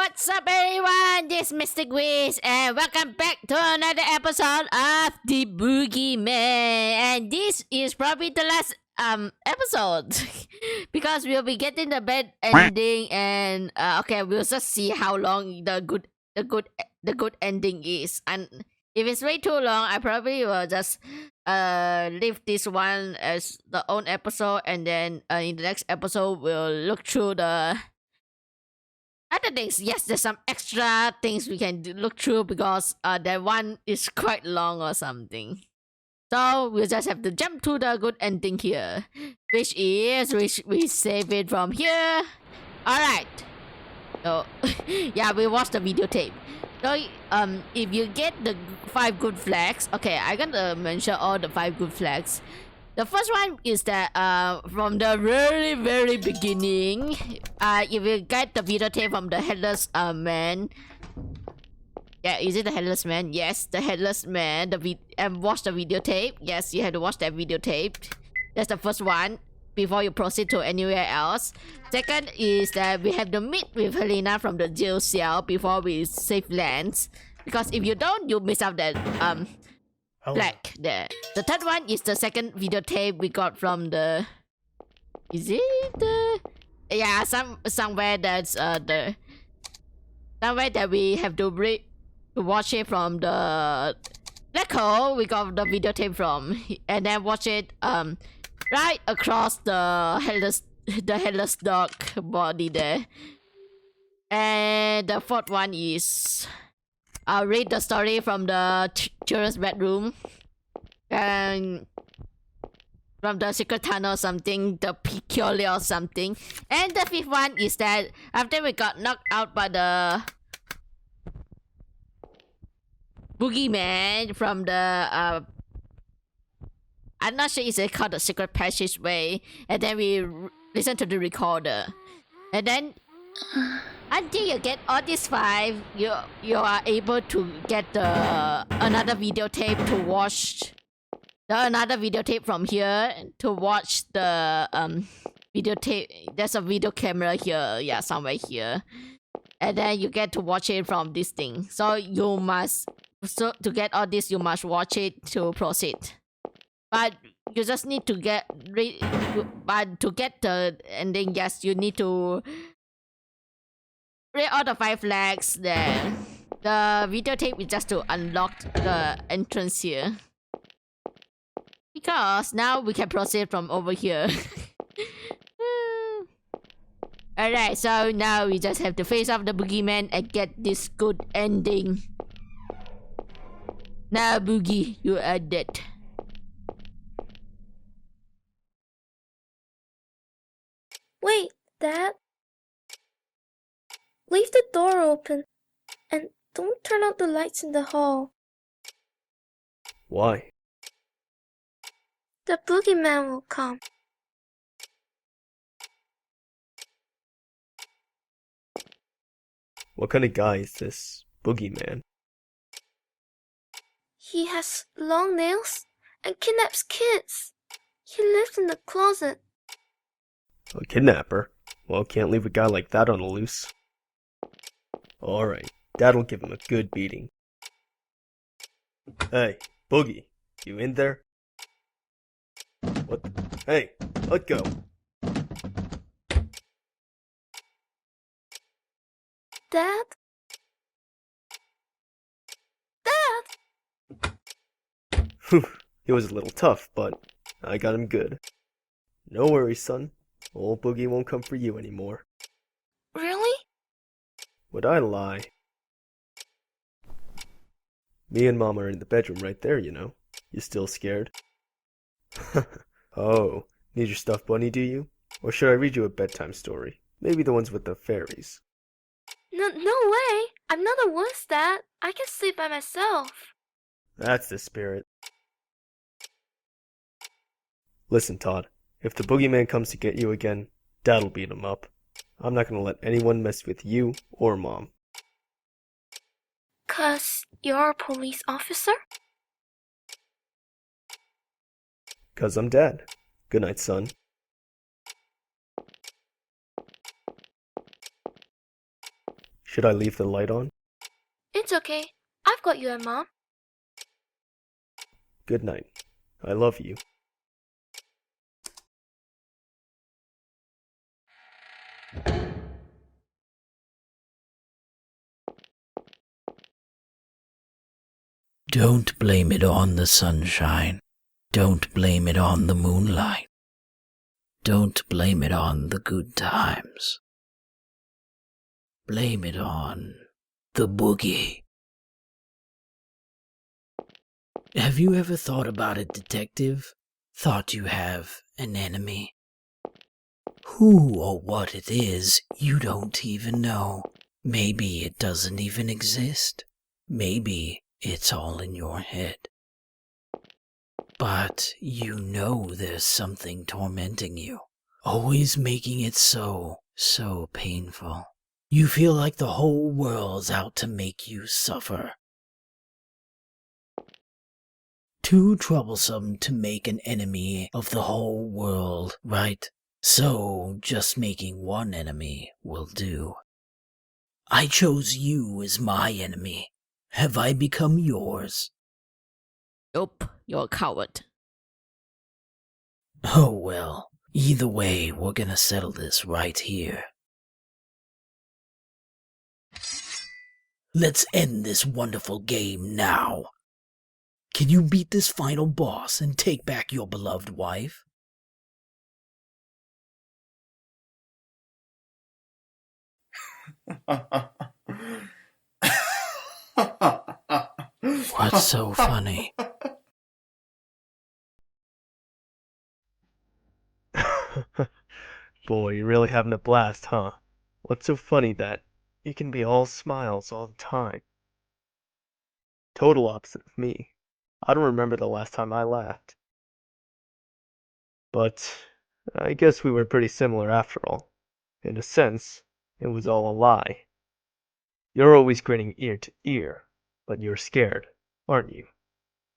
What's up, everyone? This is Mystic Wiz, and welcome back to another episode of the Boogie Man. And this is probably the last episode because we'll be getting the bad ending, and okay, we'll just see how long the good ending is. And if it's way too long, I probably will just leave this one as the own episode, and then in the next episode we'll look through the other things. Yes, there's some extra things we can look through because that one is quite long or something. So we'll just have to jump to the good ending here, which is we save it from here. All right. So yeah, we watched the videotape. So if you get the 5 good flags, okay, I'm gonna mention all the 5 good flags. The first one is that from the very beginning, if you get the videotape from the headless man. Yeah, is it the headless man? Yes, the headless man. And watch the videotape. Yes, you have to watch that videotape. That's the first one before you proceed to anywhere else. Second is that we have to meet with Helena from the jail cell before we save lands. Because if you don't, you miss out that black there. The third one is the second videotape we got from the. Is it the? Yeah, somewhere that's the. Somewhere that we have to watch it from the black hole. We got the videotape from, and then watch it right across the headless dog body there. And the fourth one is I'll read the story from the children's bedroom and from the secret tunnel or something, the peculiar or something. And the fifth one is that after we got knocked out by the Boogie Man from the I'm not sure it's called the secret passageway, and then we listen to the recorder, and then until you get all these 5, you are able to get the another videotape to watch. Another videotape from here to watch the videotape. There's a video camera here, yeah, somewhere here, and then you get to watch it from this thing. So to get all this, you must watch it to proceed. But you just need to but to get the ending, yes, you need to read all the 5 flags there. The videotape is just to unlock the entrance here. Because now we can proceed from over here. Alright, so now we just have to face off the boogeyman and get this good ending. Now, Boogie, you are dead. Wait, Dad. Leave the door open and don't turn out the lights in the hall. Why? The boogeyman will come. What kind of guy is this boogeyman? He has long nails and kidnaps kids. He lives in the closet. A kidnapper? Well, can't leave a guy like that on the loose. Alright, Dad'll give him a good beating. Hey, Boogie, you in there? What? Hey, let go. Dad? Dad! Whew, he was a little tough, but I got him good. No worries, son. Old Boogie won't come for you anymore. Really? Would I lie? Me and Mom are in the bedroom right there, you know. You still scared? Oh, need your stuffed bunny, do you? Or should I read you a bedtime story? Maybe the ones with the fairies. No way! I'm not a wuss, Dad. I can sleep by myself. That's the spirit. Listen, Todd. If the boogeyman comes to get you again, Dad'll beat him up. I'm not gonna let anyone mess with you or Mom. 'Cause you're a police officer? 'Cause I'm Dad. Good night, son. Should I leave the light on? It's okay. I've got you and Mom. Good night. I love you. Don't blame it on the sunshine. Don't blame it on the moonlight. Don't blame it on the good times. Blame it on the boogie. Have you ever thought about it, detective? Thought you have an enemy? Who or what it is, you don't even know. Maybe it doesn't even exist. Maybe it's all in your head. But you know there's something tormenting you, always making it so painful. You feel like the whole world's out to make you suffer. Too troublesome to make an enemy of the whole world, right? So just making one enemy will do. I chose you as my enemy. Have I become yours? Nope, you're a coward. Oh well, either way, we're gonna settle this right here. Let's end this wonderful game now. Can you beat this final boss and take back your beloved wife? What's so funny? Boy, you're really having a blast, huh? What's so funny that you can be all smiles all the time? Total opposite of me. I don't remember the last time I laughed. But I guess we were pretty similar after all. In a sense, it was all a lie. You're always grinning ear to ear, but you're scared, aren't you?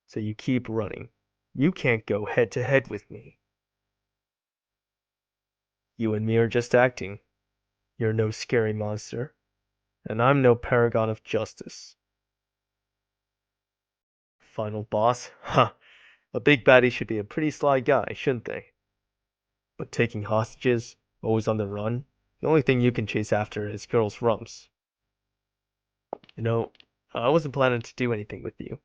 So you keep running. You can't go head to head with me. You and me are just acting. You're no scary monster, and I'm no paragon of justice. Final boss? Huh. A big baddie should be a pretty sly guy, shouldn't they? But taking hostages, always on the run, the only thing you can chase after is girls' rumps. You know, I wasn't planning to do anything with you.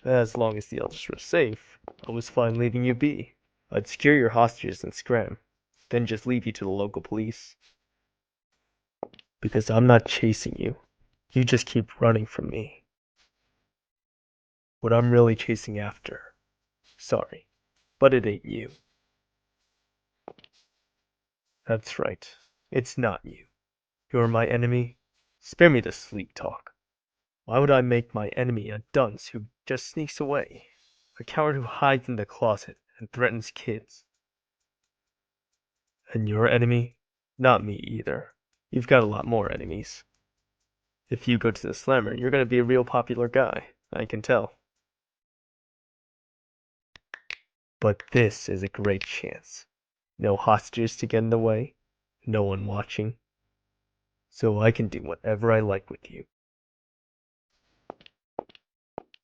As long as the others were safe, I was fine leaving you be. I'd secure your hostages and scram, then just leave you to the local police. Because I'm not chasing you. You just keep running from me. What I'm really chasing after. Sorry, but it ain't you. That's right. It's not you. You're my enemy. Spare me the sleep talk. Why would I make my enemy a dunce who just sneaks away? A coward who hides in the closet and threatens kids. And your enemy? Not me either. You've got a lot more enemies. If you go to the slammer, you're gonna be a real popular guy. I can tell. But this is a great chance. No hostages to get in the way. No one watching. So I can do whatever I like with you.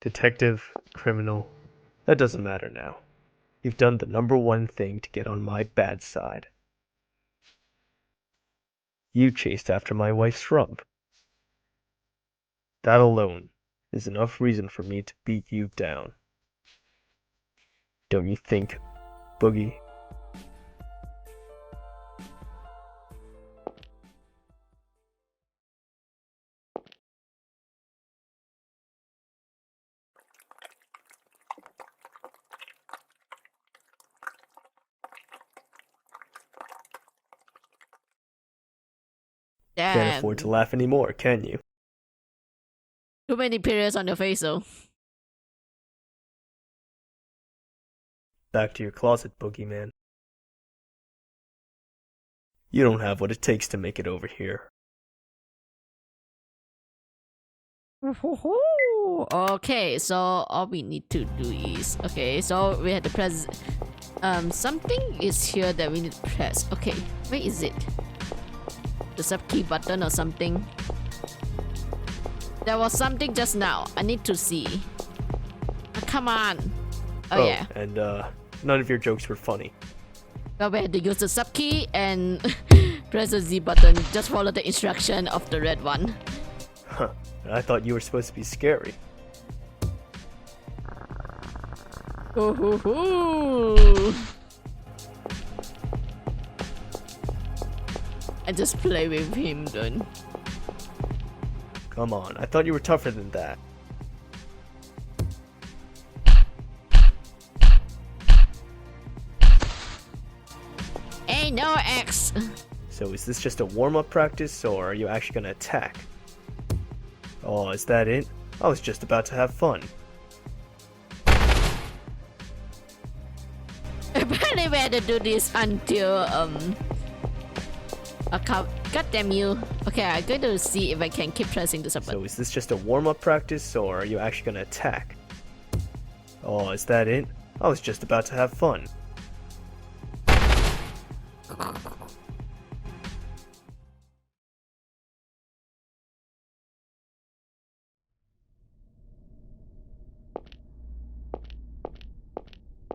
Detective, criminal, that doesn't matter now. You've done the number one thing to get on my bad side. You chased after my wife's rump. That alone is enough reason for me to beat you down. Don't you think, Boogie? Can't Damn. afford to laugh anymore, can you? Too many periods on your face, though. Back to your closet, Boogeyman. You don't have what it takes to make it over here. Okay, so all we need to do is so we have to press something is here that we need to press. Okay, where is it? the sub key button or something. There was something just now. I need to see. Come on. Oh yeah. And none of your jokes were funny. Now we had to use the sub key and press the Z button. Just follow the instruction of the red one. Huh. I thought you were supposed to be scary. Ooh, hoo, hoo. I just play with him then. Come on, I thought you were tougher than that. Ain't no X. So is this just a warm-up practice, or are you actually gonna attack? Oh, is that it? I was just about to have fun. Apparently we had to do this until God damn you. Okay, I'm going to see if I can keep pressing this button. So is this just a warm-up practice, or are you actually gonna attack? Oh, is that it? I was just about to have fun.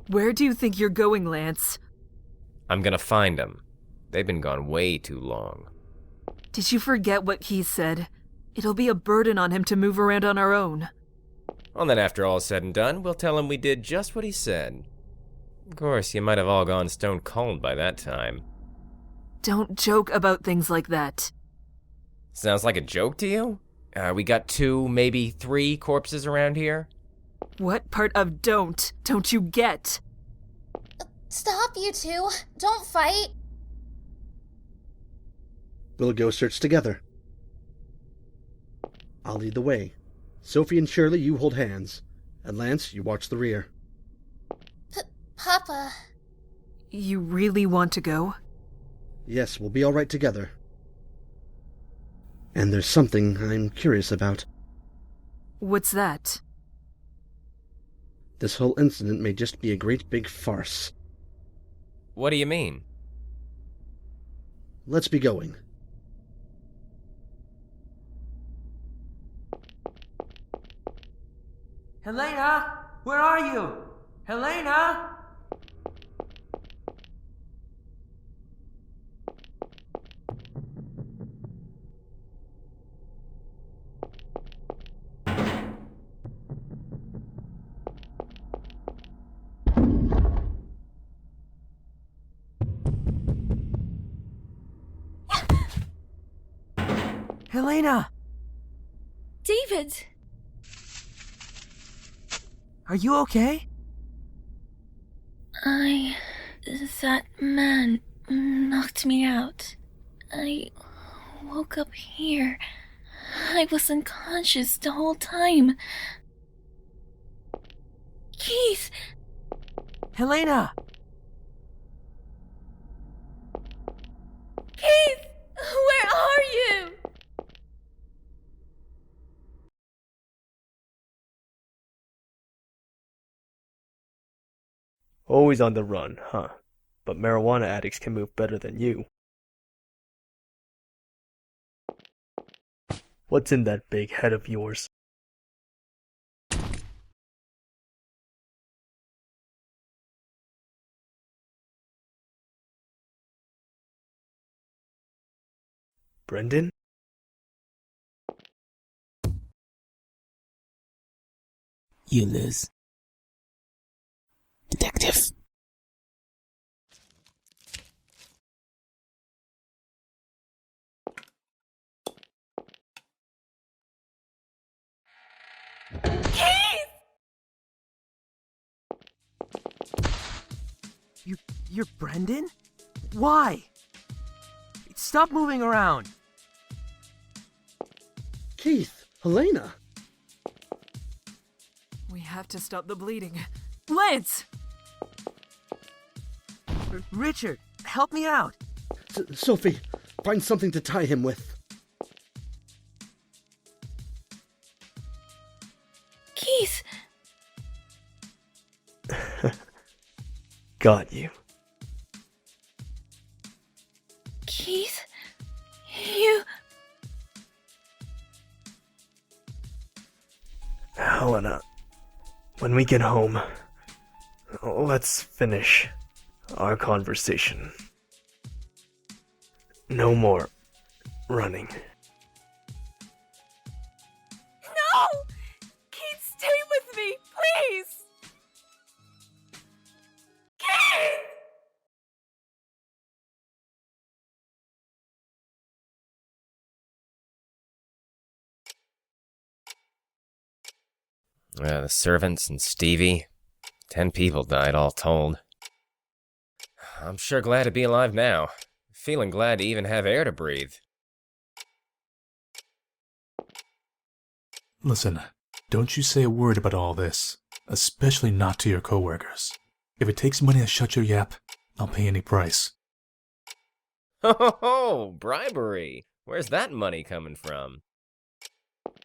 Where do you think you're going, Lance? I'm gonna find them. They've been gone way too long. Did you forget what Keith said? It'll be a burden on him to move around on our own. Well, then after all is said and done, we'll tell him we did just what he said. Of course, you might have all gone stone cold by that time. Don't joke about things like that. Sounds like a joke to you? We got 2, maybe 3 corpses around here? What part of don't you get? Stop, you two. Don't fight. We'll go search together. I'll lead the way. Sophie and Shirley, you hold hands. And Lance, you watch the rear. Papa. You really want to go? Yes, we'll be all right together. And there's something I'm curious about. What's that? This whole incident may just be a great big farce. What do you mean? Let's be going. Helena, where are you? Helena? Helena, David! are you okay? That man knocked me out. I woke up here. I was unconscious the whole time. Keith! Helena! Keith! Where are you? Always on the run, huh? But marijuana addicts can move better than you. What's in that big head of yours? Brendan? You lose. Detective. You're Brendan? Why? Stop moving around. Keith, Helena. We have to stop the bleeding. Lance! Richard, help me out. Sophie, find something to tie him with. Keith! Got you. Keith? Helena, when we get home, let's finish our conversation. No more running. No! Keith, stay with me, please! Keith! The servants and Stevie. 10 people died all told. I'm sure glad to be alive now. Feeling glad to even have air to breathe. Listen, don't you say a word about all this, especially not to your coworkers. If it takes money to shut your yap, I'll pay any price. Ho ho ho! Bribery! Where's that money coming from?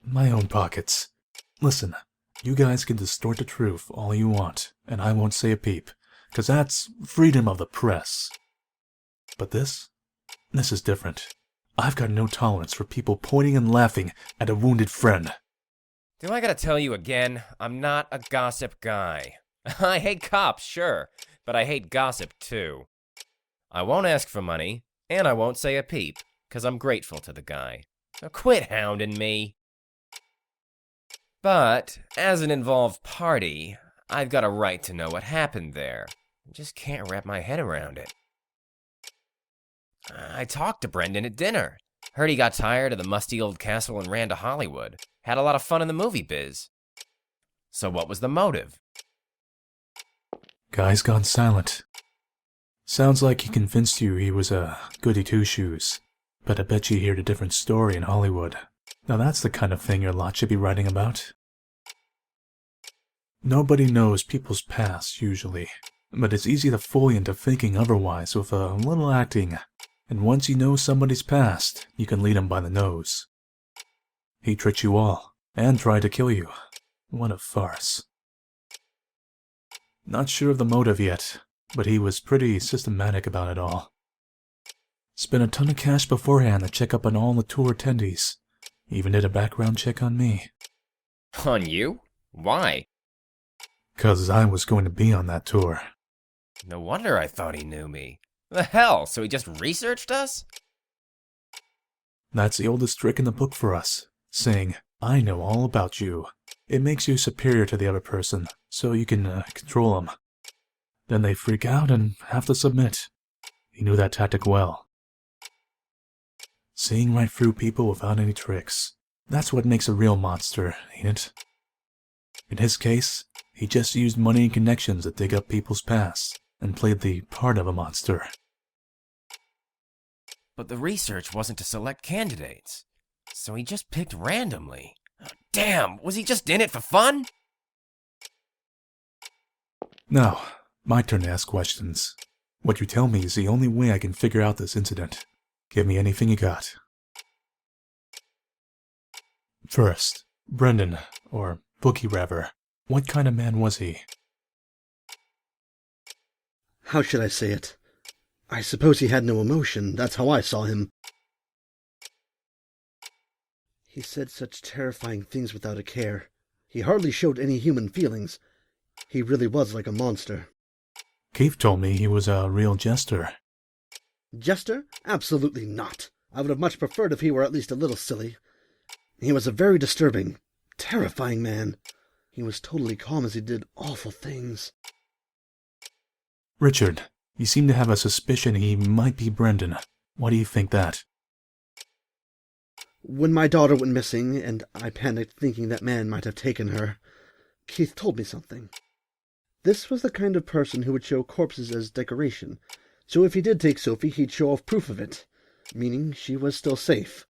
My own pockets. Listen, you guys can distort the truth all you want, and I won't say a peep, 'cause that's freedom of the press. But this is different. I've got no tolerance for people pointing and laughing at a wounded friend. Do I gotta tell you again? I'm not a gossip guy. I hate cops, sure, but I hate gossip too. I won't ask for money, and I won't say a peep, 'cause I'm grateful to the guy. So quit hounding me. But, as an involved party, I've got a right to know what happened there. I just can't wrap my head around it. I talked to Brendan at dinner. Heard he got tired of the musty old castle and ran to Hollywood. Had a lot of fun in the movie biz. So what was the motive? Guy's gone silent. Sounds like he convinced you he was a goody two-shoes. But I bet you heard a different story in Hollywood. Now that's the kind of thing your lot should be writing about. Nobody knows people's past, usually. But it's easy to fool you into thinking otherwise with a little acting. And once you know somebody's past, you can lead them by the nose. He tricked you all, and tried to kill you. What a farce. Not sure of the motive yet, but he was pretty systematic about it all. Spent a ton of cash beforehand to check up on all the tour attendees. Even did a background check on me. On you? Why? 'Cause I was going to be on that tour. No wonder I thought he knew me. The hell, so he just researched us? That's the oldest trick in the book for us, saying, I know all about you. It makes you superior to the other person, so you can control them. Then they freak out and have to submit. He knew that tactic well. Seeing right through people without any tricks. That's what makes a real monster, ain't it? In his case, he just used money and connections to dig up people's past, and played the part of a monster. But the research wasn't to select candidates. So he just picked randomly. Oh, damn, was he just in it for fun? Now, my turn to ask questions. What you tell me is the only way I can figure out this incident. Give me anything you got. First, Brendan, or Boogie rather. What kind of man was he? How should I say it? I suppose he had no emotion. That's how I saw him. He said such terrifying things without a care. He hardly showed any human feelings. He really was like a monster. Keith told me he was a real jester. Jester? Absolutely not. I would have much preferred if he were at least a little silly. He was a very disturbing, terrifying man. He was totally calm as he did awful things. Richard, you seem to have a suspicion he might be Brendan. Why do you think that? When my daughter went missing, and I panicked thinking that man might have taken her, Keith told me something. This was the kind of person who would show corpses as decoration, so if he did take Sophie, he'd show off proof of it, meaning she was still safe.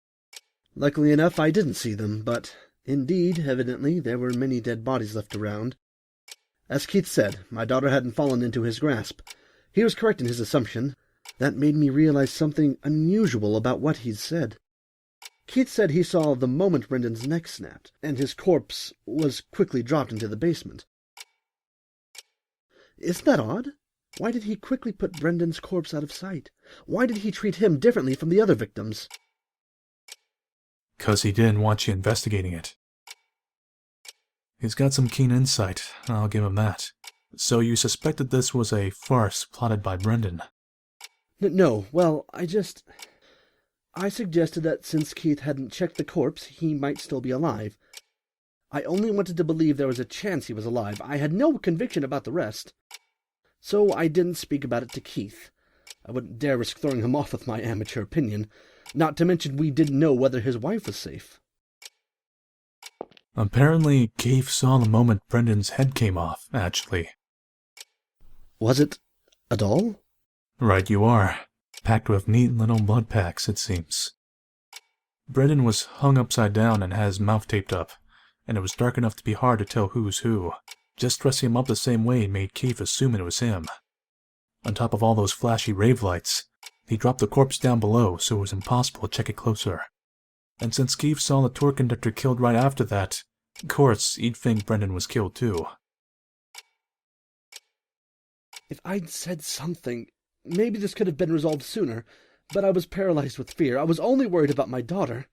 Luckily enough, I didn't see them, but indeed, evidently, there were many dead bodies left around. As Keith said, my daughter hadn't fallen into his grasp. He was correct in his assumption. That made me realize something unusual about what he'd said. Keith said he saw the moment Brendan's neck snapped, and his corpse was quickly dropped into the basement. Isn't that odd? Why did he quickly put Brendan's corpse out of sight? Why did he treat him differently from the other victims? 'Cause he didn't want you investigating it. He's got some keen insight, I'll give him that. So you suspected this was a farce plotted by Brendan? No, well, I suggested that since Keith hadn't checked the corpse, he might still be alive. I only wanted to believe there was a chance he was alive. I had no conviction about the rest. So I didn't speak about it to Keith. I wouldn't dare risk throwing him off with my amateur opinion, not to mention we didn't know whether his wife was safe. Apparently, Keith saw the moment Brendan's head came off, actually. Was it a doll? Right you are. Packed with neat little blood packs, it seems. Brendan was hung upside down and had his mouth taped up, and it was dark enough to be hard to tell who's who. Just dressing him up the same way made Keith assume it was him. On top of all those flashy rave lights, he dropped the corpse down below so it was impossible to check it closer. And since Keith saw the tour conductor killed right after that, of course, he'd think Brendan was killed too. If I'd said something, maybe this could have been resolved sooner, but I was paralyzed with fear. I was only worried about my daughter.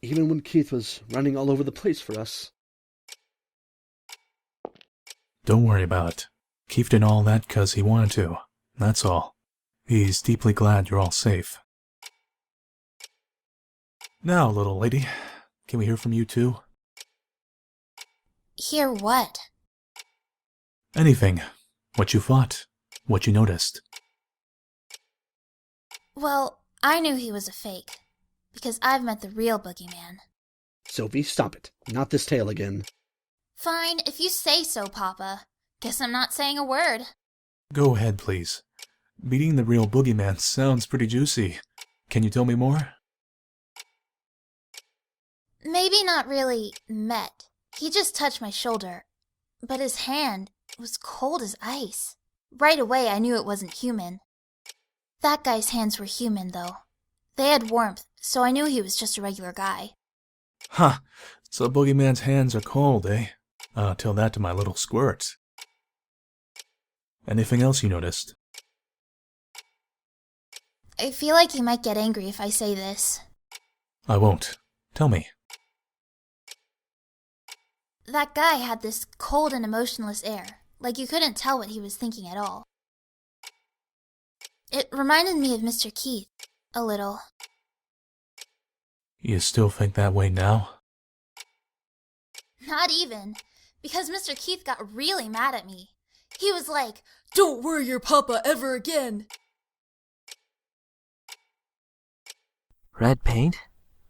Even when Keith was running all over the place for us. Don't worry about it. Keith did all that 'cause he wanted to. That's all. He's deeply glad you're all safe. Now, little lady, can we hear from you too? Hear what? Anything. What you thought. What you noticed. Well, I knew he was a fake, because I've met the real boogeyman. Sophie, stop it. Not this tale again. Fine, if you say so, Papa. Guess I'm not saying a word. Go ahead, please. Meeting the real boogeyman sounds pretty juicy. Can you tell me more? Maybe not really met. He just touched my shoulder, but his hand was cold as ice. Right away I knew it wasn't human. That guy's hands were human, though. They had warmth, so I knew he was just a regular guy. Huh. So boogeyman's hands are cold, eh? I'll tell that to my little squirt. Anything else you noticed? I feel like he might get angry if I say this. I won't. Tell me. That guy had this cold and emotionless air, like you couldn't tell what he was thinking at all. It reminded me of Mr. Keith, a little. You still think that way now? Not even, because Mr. Keith got really mad at me. He was like, "Don't worry your papa ever again." Red paint?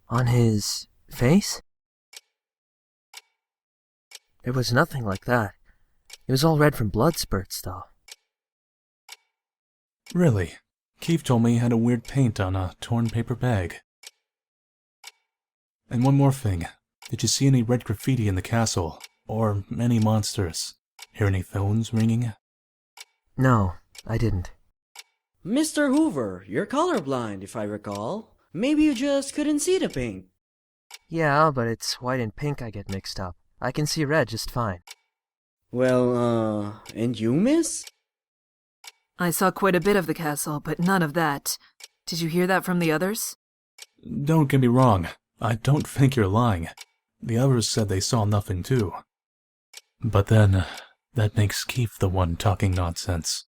On his face? There was nothing like that. It was all red from blood spurts, though. Really? Keith told me he had a weird paint on a torn paper bag. And one more thing. Did you see any red graffiti in the castle? Or any monsters? Hear any phones ringing? No, I didn't. Mr. Hoover, you're colorblind, if I recall. Maybe you just couldn't see the paint. Yeah, but it's white and pink I get mixed up. I can see red just fine. Well, and you, miss? I saw quite a bit of the castle, but none of that. Did you hear that from the others? Don't get me wrong. I don't think you're lying. The others said they saw nothing too. But then, that makes Keith the one talking nonsense.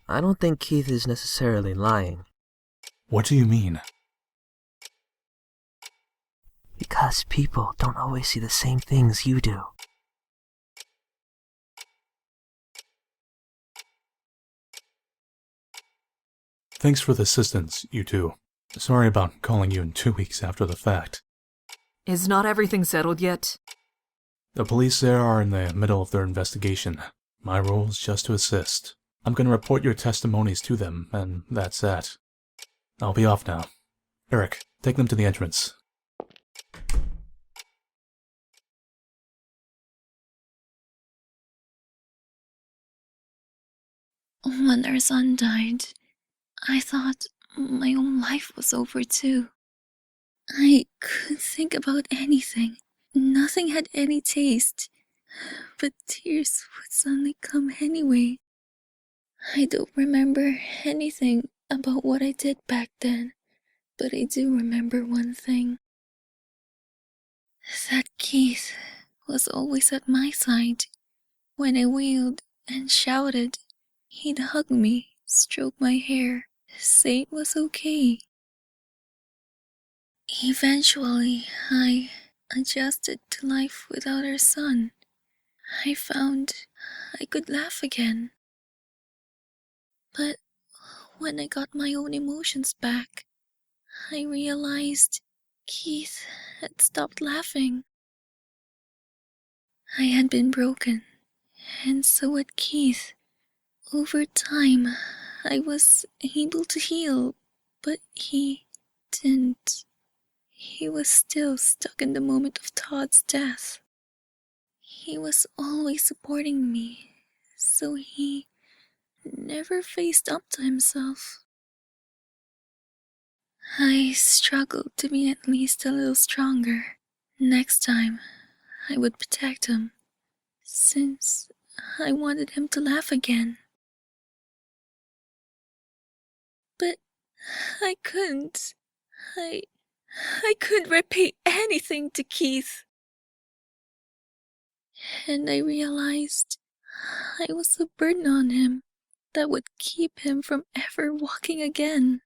I don't think Keith is necessarily lying. What do you mean? Because people don't always see the same things you do. Thanks for the assistance, you two. Sorry about calling you in 2 weeks after the fact. Is not everything settled yet? The police there are in the middle of their investigation. My role is just to assist. I'm going to report your testimonies to them, and that's that. I'll be off now. Eric, take them to the entrance. When our son died, I thought my own life was over too. I couldn't think about anything. Nothing had any taste. But tears would suddenly come anyway. I don't remember anything about what I did back then, but I do remember one thing. that Keith was always at my side. When I wailed and shouted, he'd hug me, stroke my hair, say it was okay. Eventually, I adjusted to life without our son. I found I could laugh again. But when I got my own emotions back, I realized Keith had stopped laughing. I had been broken, and so had Keith. Over time, I was able to heal, but he didn't. He was still stuck in the moment of Todd's death. He was always supporting me, so he never faced up to himself. I struggled to be at least a little stronger. Next time, I would protect him, since I wanted him to laugh again. But I couldn't. I couldn't repay anything to Keith. And I realized I was a burden on him that would keep him from ever walking again.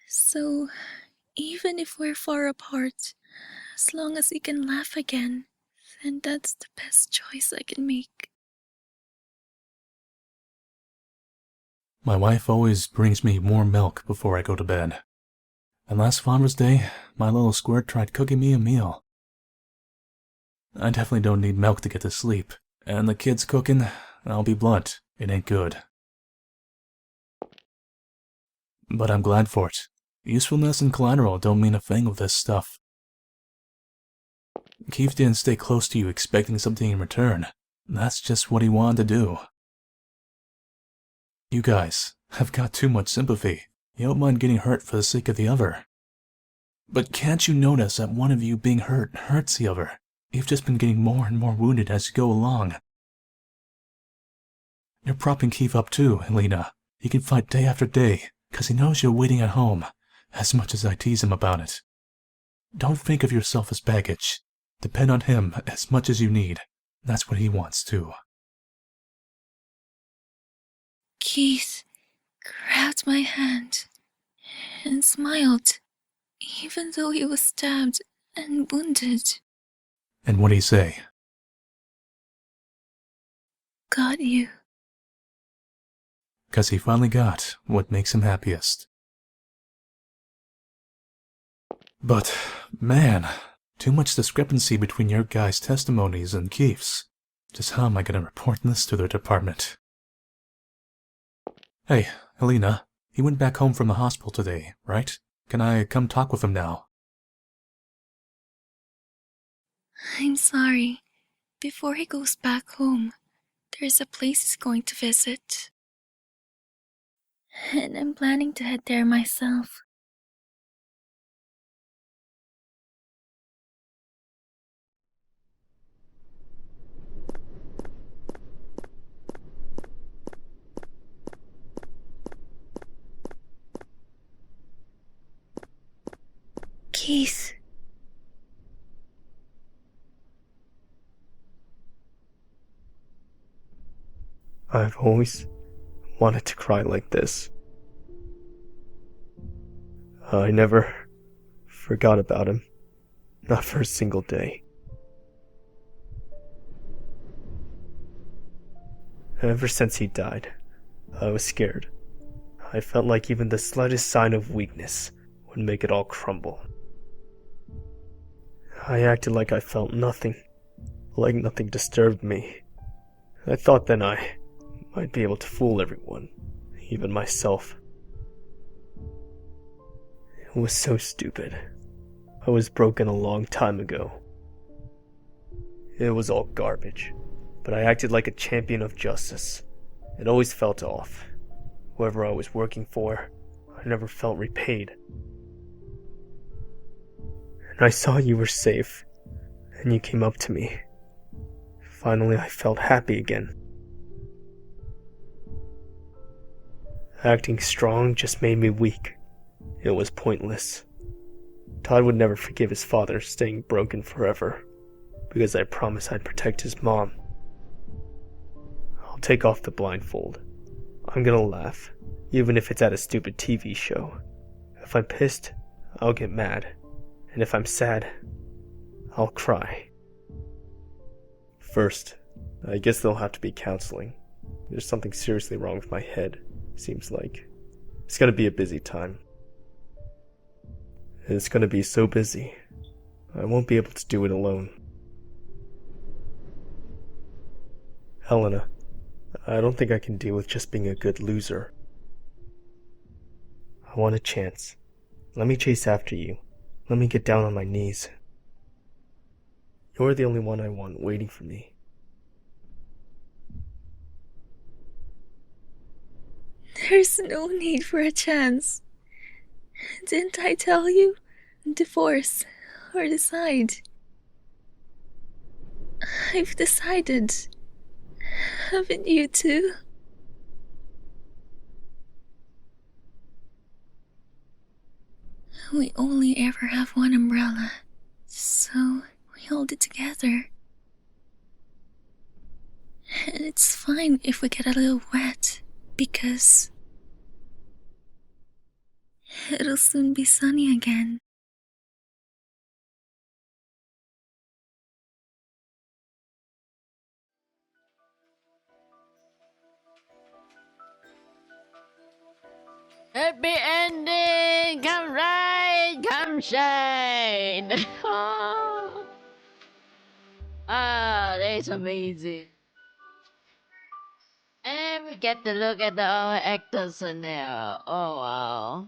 So, even if we're far apart, as long as he can laugh again, then that's the best choice I can make. My wife always brings me warm milk before I go to bed. And last Father's Day, my little squirt tried cooking me a meal. I definitely don't need milk to get to sleep. And the kids cooking, I'll be blunt, it ain't good. But I'm glad for it. Usefulness and collateral don't mean a thing with this stuff. Keith didn't stay close to you expecting something in return. That's just what he wanted to do. You guys have got too much sympathy. You don't mind getting hurt for the sake of the other. But can't you notice that one of you being hurt hurts the other? You've just been getting more and more wounded as you go along. You're propping Keith up too, Helena. He can fight day after day, because he knows you're waiting at home, as much as I tease him about it. Don't think of yourself as baggage. Depend on him as much as you need. That's what he wants too. Keith grabbed my hand and smiled, even though he was stabbed and wounded. And what'd he say? Got you. 'Cause he finally got what makes him happiest. But, man, too much discrepancy between your guys' testimonies and Keith's. Just how am I gonna report this to their department? Hey, Helena, he went back home from the hospital today, right? Can I come talk with him now? I'm sorry. Before he goes back home, there's a place he's going to visit. And I'm planning to head there myself. Keith. I've always wanted to cry like this. I never forgot about him. Not for a single day. Ever since he died, I was scared. I felt like even the slightest sign of weakness would make it all crumble. I acted like I felt nothing, like nothing disturbed me. I thought then I might be able to fool everyone, even myself. It was so stupid. I was broken a long time ago. It was all garbage, but I acted like a champion of justice. It always felt off. Whoever I was working for, I never felt repaid. And I saw you were safe, and you came up to me. Finally, I felt happy again. Acting strong just made me weak. It was pointless. Todd would never forgive his father staying broken forever, because I promised I'd protect his mom. I'll take off the blindfold. I'm gonna laugh, even if it's at a stupid TV show. If I'm pissed, I'll get mad. And if I'm sad, I'll cry. First, I guess there'll have to be counseling. There's something seriously wrong with my head, seems like. It's gonna be a busy time. It's gonna be so busy, I won't be able to do it alone. Helena, I don't think I can deal with just being a good loser. I want a chance. Let me chase after you. Let me get down on my knees. You're the only one I want waiting for me. There's no need for a chance. Didn't I tell you? Divorce or decide. I've decided. Haven't you too? We only ever have one umbrella, so we hold it together. And it's fine if we get a little wet, because it'll soon be sunny again. Happy ending! Come right, come shine! Oh, that's amazing. And we get to look at the actors in there. Oh wow.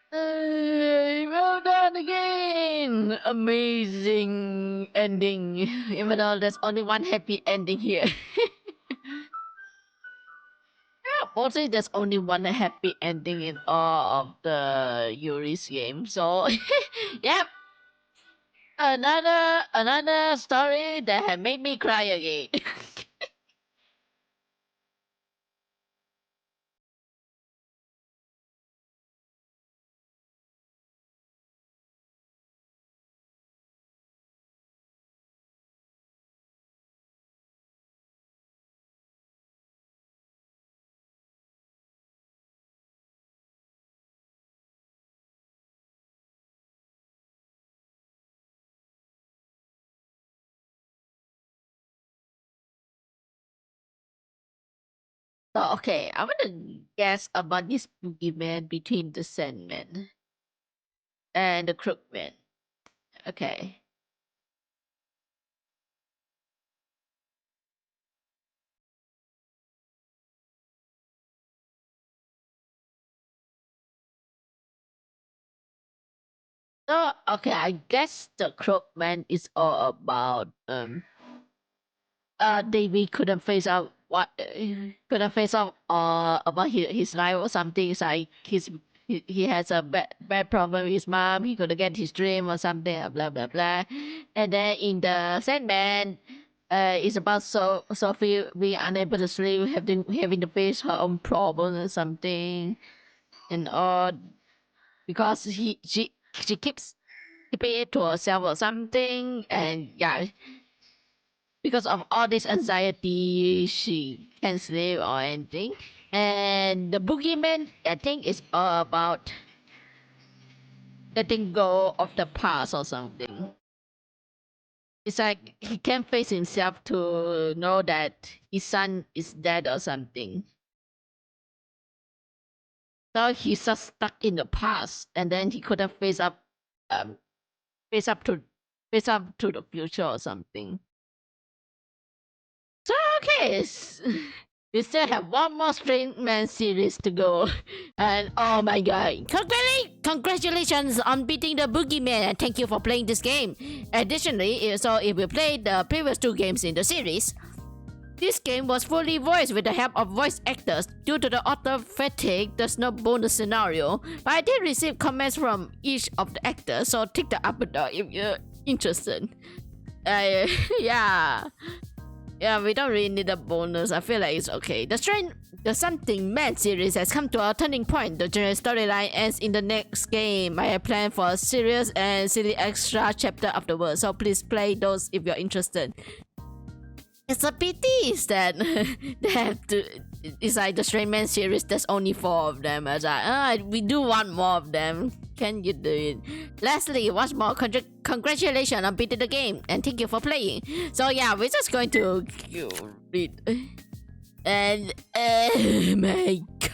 Hey, well done again! Amazing ending. Even though there's only one happy ending here. Mostly there's only one happy ending in all of the Yuri's game. So, yep. Another story that had made me cry again. So, okay, I want to guess about this boogeyman between the Sandman and the Crookman. Okay. So, okay, I guess the Crookman is all about Davy couldn't face out what couldn't face out about his life or something. It's like he has a bad problem with his mom. He couldn't get his dream or something. Blah blah blah. And then in the Sandman, it's about Sophie being unable to sleep, having to face her own problem or something, and all because she keeps keeping it to herself or something, and yeah, because of all this anxiety, she can't sleep or anything. And the boogeyman, I think, is all about letting go of the past or something. It's like he can't face himself to know that his son is dead or something. So he's just stuck in the past, and then he couldn't um, face up to face up to the future or something. So okay, we still have one more Straight Man series to go, and oh my god, congratulations on beating the Boogeyman, and thank you for playing this game. Additionally, so if you played the previous two games in the series, this game was fully voiced with the help of voice actors. Due to the author fatigue, there's no bonus scenario, but I did receive comments from each of the actors, so tick the up button if you're interested. Yeah. Yeah, we don't really need a bonus. I feel like it's okay. The The Something Man series has come to a turning point. The general storyline ends in the next game. I have planned for a serious and silly extra chapter afterwards, so please play those if you're interested. It's a pity is that they have to. It's like the Stray Man series. There's only 4 of them. It's like, we do want more of them. Can you do it? Lastly, once more, congratulations on beating the game, and thank you for playing. So yeah, we're just going to read. And oh my god!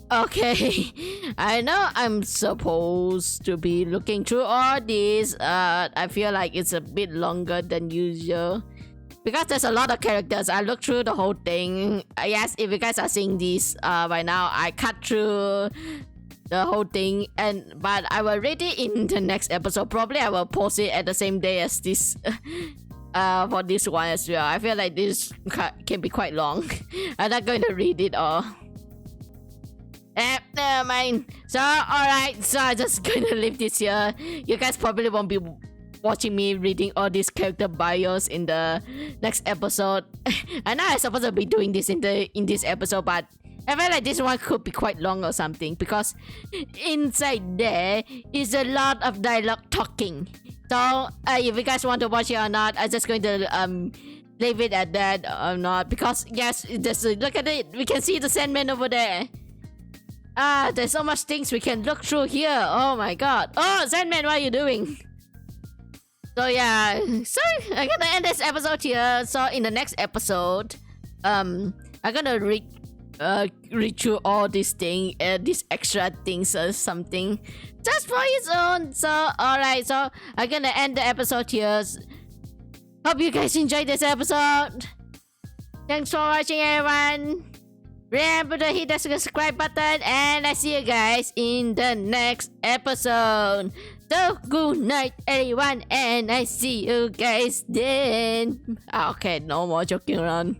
Okay, I know I'm supposed to be looking through all this. I feel like it's a bit longer than usual because there's a lot of characters. I looked through the whole thing. Yes, if you guys are seeing this right now, I cut through the whole thing, but I will read it in the next episode. Probably I will post it at the same day as this. For this one as well. I feel like this can be quite long. I'm not going to read it all. Never mind. So, alright. So, I'm just gonna leave this here. You guys probably won't be watching me reading all these character bios in the next episode. I know I'm supposed to be doing this in this episode, but I feel like this one could be quite long or something because inside there is a lot of dialogue talking. So if you guys want to watch it or not, I'm just going to leave it at that or not because yes, just look at it. We can see the Sandman over there. There's so much things we can look through here. Oh my god. Oh, Sandman, what are you doing? So yeah, so I'm gonna end this episode here. So in the next episode, I'm gonna read through all these things, these extra things or something, just for its own. So alright, so I'm gonna end the episode here. Hope you guys enjoyed this episode. Thanks for watching, everyone. Remember to hit the subscribe button, and I see you guys in the next episode. So good night, everyone, and I see you guys then. Okay, no more joking around.